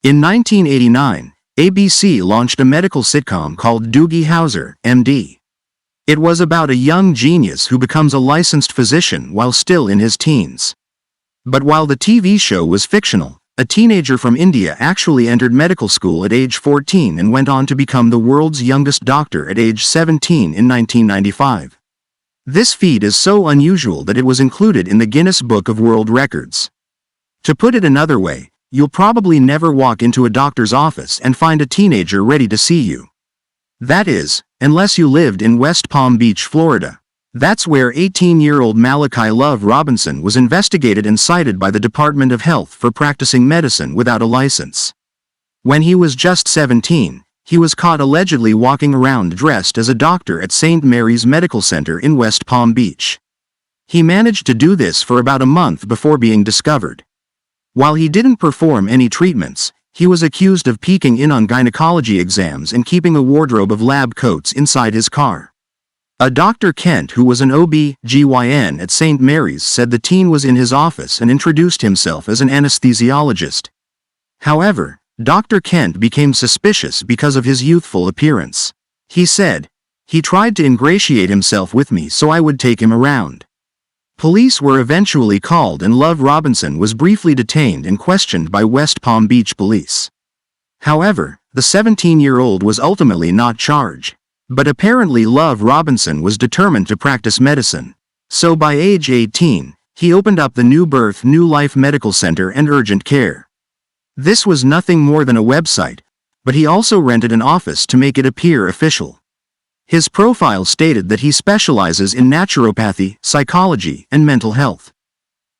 In 1989, ABC launched a medical sitcom called Doogie Howser, MD. It was about a young genius who becomes a licensed physician while still in his teens. But while the TV show was fictional, a teenager from India actually entered medical school at age 14 and went on to become the world's youngest doctor at age 17 in 1995. This feat is so unusual that it was included in the Guinness Book of World Records. To put it another way, you'll probably never walk into a doctor's office and find a teenager ready to see you. That is, unless you lived in West Palm Beach, Florida. That's where 18-year-old Malachi Love Robinson was investigated and cited by the Department of Health for practicing medicine without a license. When he was just 17, he was caught allegedly walking around dressed as a doctor at St. Mary's Medical Center in West Palm Beach. He managed to do this for about a month before being discovered. While he didn't perform any treatments, he was accused of peeking in on gynecology exams and keeping a wardrobe of lab coats inside his car. A Dr. Kent, who was an OB/GYN at St. Mary's, said the teen was in his office and introduced himself as an anesthesiologist. However, Dr. Kent became suspicious because of his youthful appearance. He said, "He tried to ingratiate himself with me so I would take him around." Police were eventually called and Love Robinson was briefly detained and questioned by West Palm Beach police. However, the 17-year-old was ultimately not charged. But apparently Love Robinson was determined to practice medicine. So by age 18, he opened up the New Birth New Life Medical Center and Urgent Care. This was nothing more than a website, but he also rented an office to make it appear official. His profile stated that he specializes in naturopathy, psychology, and mental health.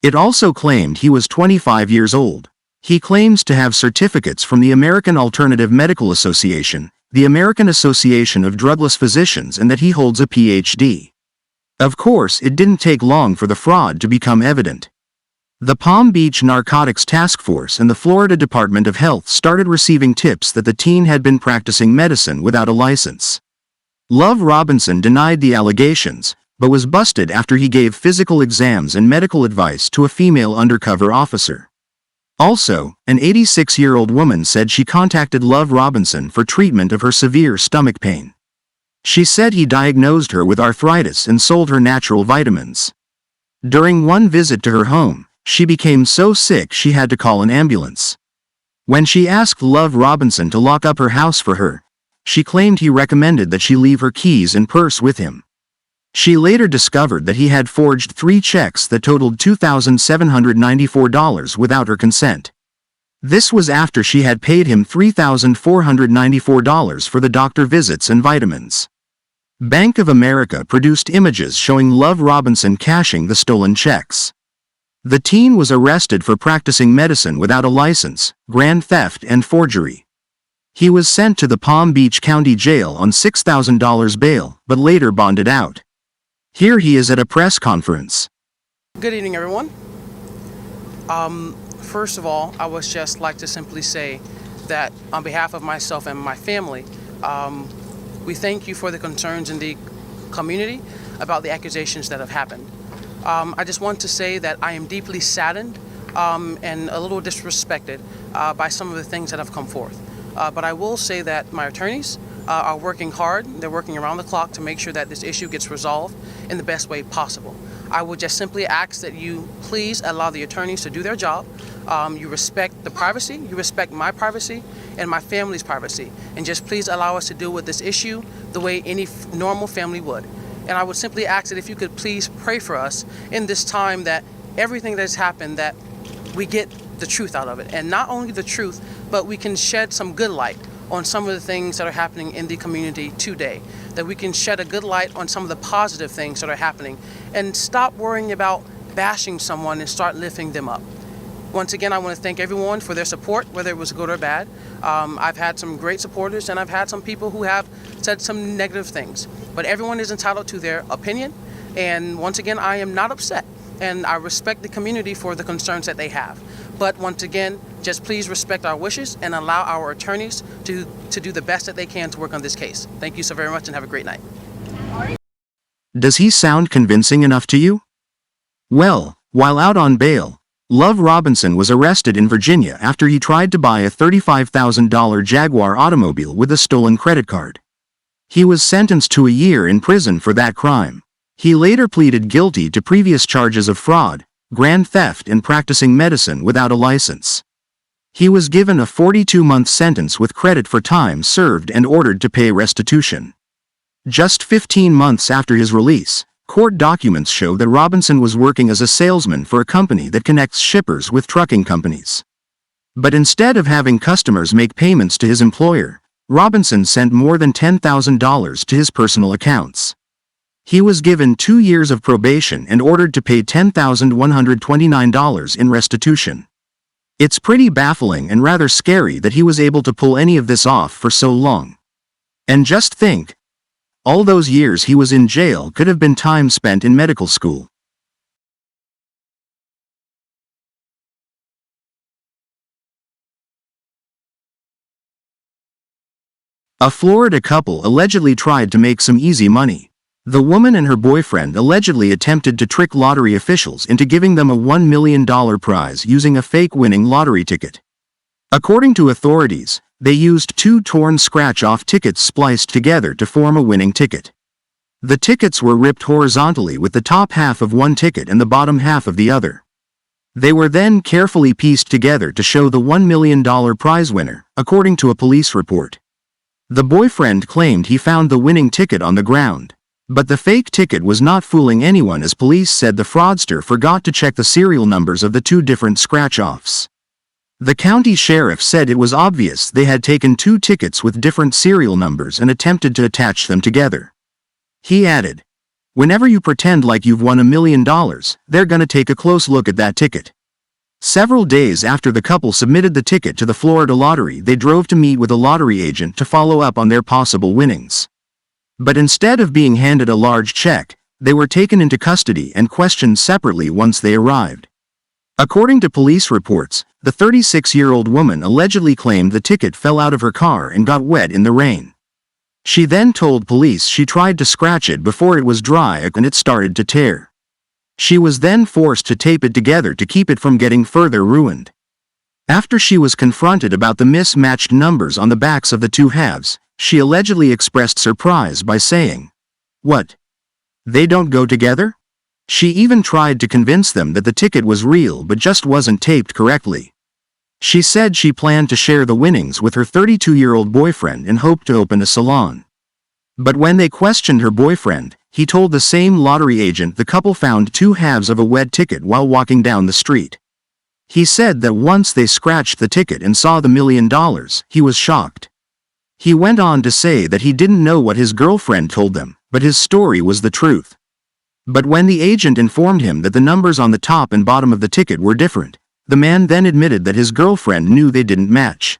It also claimed he was 25 years old. He claims to have certificates from the American Alternative Medical Association, the American Association of Drugless Physicians, and that he holds a PhD. Of course, it didn't take long for the fraud to become evident. The Palm Beach Narcotics Task Force and the Florida Department of Health started receiving tips that the teen had been practicing medicine without a license. Love Robinson denied the allegations, but was busted after he gave physical exams and medical advice to a female undercover officer. Also, an 86-year-old woman said she contacted Love Robinson for treatment of her severe stomach pain. She said he diagnosed her with arthritis and sold her natural vitamins. During one visit to her home, she became so sick she had to call an ambulance. When she asked Love Robinson to lock up her house for her, she claimed he recommended that she leave her keys and purse with him. She later discovered that he had forged 3 checks that totaled $2,794 without her consent. This was after she had paid him $3,494 for the doctor visits and vitamins. Bank of America produced images showing Love Robinson cashing the stolen checks. The teen was arrested for practicing medicine without a license, grand theft, and forgery. He was sent to the Palm Beach County Jail on $6,000 bail, but later bonded out. Here he is at a press conference. Good evening, everyone. First of all, I would just like to simply say that on behalf of myself and my family, we thank you for the concerns in the community about the accusations that have happened. I just want to say that I am deeply saddened and a little disrespected by some of the things that have come forth. But I will say that my attorneys are working hard. They're working around the clock to make sure that this issue gets resolved in the best way possible. I would just simply ask that you please allow the attorneys to do their job. You respect the privacy, you respect my privacy and my family's privacy, and just please allow us to deal with this issue the way any normal family would. And I would simply ask that if you could please pray for us in this time, that everything that's happened, that we get the truth out of it. And not only the truth, but we can shed some good light on some of the things that are happening in the community today. That we can shed a good light on some of the positive things that are happening and stop worrying about bashing someone and start lifting them up. Once again, I want to thank everyone for their support, whether it was good or bad. I've had some great supporters and I've had some people who have said some negative things. But everyone is entitled to their opinion. And once again, I am not upset. And I respect the community for the concerns that they have. But once again, just please respect our wishes and allow our attorneys to do the best that they can to work on this case. Thank you so very much and have a great night. Does he sound convincing enough to you? Well, while out on bail, Love Robinson was arrested in Virginia after he tried to buy a $35,000 Jaguar automobile with a stolen credit card. He was sentenced to a year in prison for that crime. He later pleaded guilty to previous charges of fraud, grand theft, and practicing medicine without a license. He was given a 42-month sentence with credit for time served and ordered to pay restitution. Just 15 months after his release, court documents show that Robinson was working as a salesman for a company that connects shippers with trucking companies. But instead of having customers make payments to his employer, Robinson sent more than $10,000 to his personal accounts. He was given 2 years of probation and ordered to pay $10,129 in restitution. It's pretty baffling and rather scary that he was able to pull any of this off for so long. And just think, all those years he was in jail could have been time spent in medical school. A Florida couple allegedly tried to make some easy money. The woman and her boyfriend allegedly attempted to trick lottery officials into giving them a $1 million prize using a fake winning lottery ticket. According to authorities, they used 2 torn scratch-off tickets spliced together to form a winning ticket. The tickets were ripped horizontally with the top half of one ticket and the bottom half of the other. They were then carefully pieced together to show the $1 million prize winner, according to a police report. The boyfriend claimed he found the winning ticket on the ground. But the fake ticket was not fooling anyone, as police said the fraudster forgot to check the serial numbers of the 2 different scratch-offs. The county sheriff said it was obvious they had taken 2 tickets with different serial numbers and attempted to attach them together. He added, "Whenever you pretend like you've won $1 million, they're gonna take a close look at that ticket." Several days after the couple submitted the ticket to the Florida lottery, they drove to meet with a lottery agent to follow up on their possible winnings. But instead of being handed a large check, they were taken into custody and questioned separately once they arrived. According to police reports, the 36-year-old woman allegedly claimed the ticket fell out of her car and got wet in the rain. She then told police she tried to scratch it before it was dry and it started to tear. She was then forced to tape it together to keep it from getting further ruined. After she was confronted about the mismatched numbers on the backs of the 2 halves, she allegedly expressed surprise by saying, "What? They don't go together?" She even tried to convince them that the ticket was real but just wasn't taped correctly. She said she planned to share the winnings with her 32-year-old boyfriend and hoped to open a salon. But when they questioned her boyfriend, he told the same lottery agent the couple found 2 halves of a wet ticket while walking down the street. He said that once they scratched the ticket and saw the $1 million, he was shocked. He went on to say that he didn't know what his girlfriend told them, but his story was the truth. But when the agent informed him that the numbers on the top and bottom of the ticket were different, the man then admitted that his girlfriend knew they didn't match.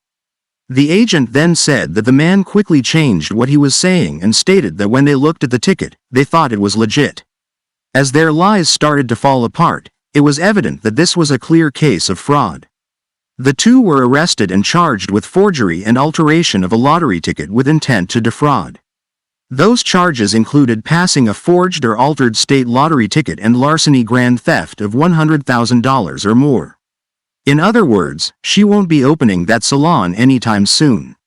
The agent then said that the man quickly changed what he was saying and stated that when they looked at the ticket, they thought it was legit. As their lies started to fall apart, it was evident that this was a clear case of fraud. The 2 were arrested and charged with forgery and alteration of a lottery ticket with intent to defraud. Those charges included passing a forged or altered state lottery ticket and larceny grand theft of $100,000 or more. In other words, she won't be opening that salon anytime soon.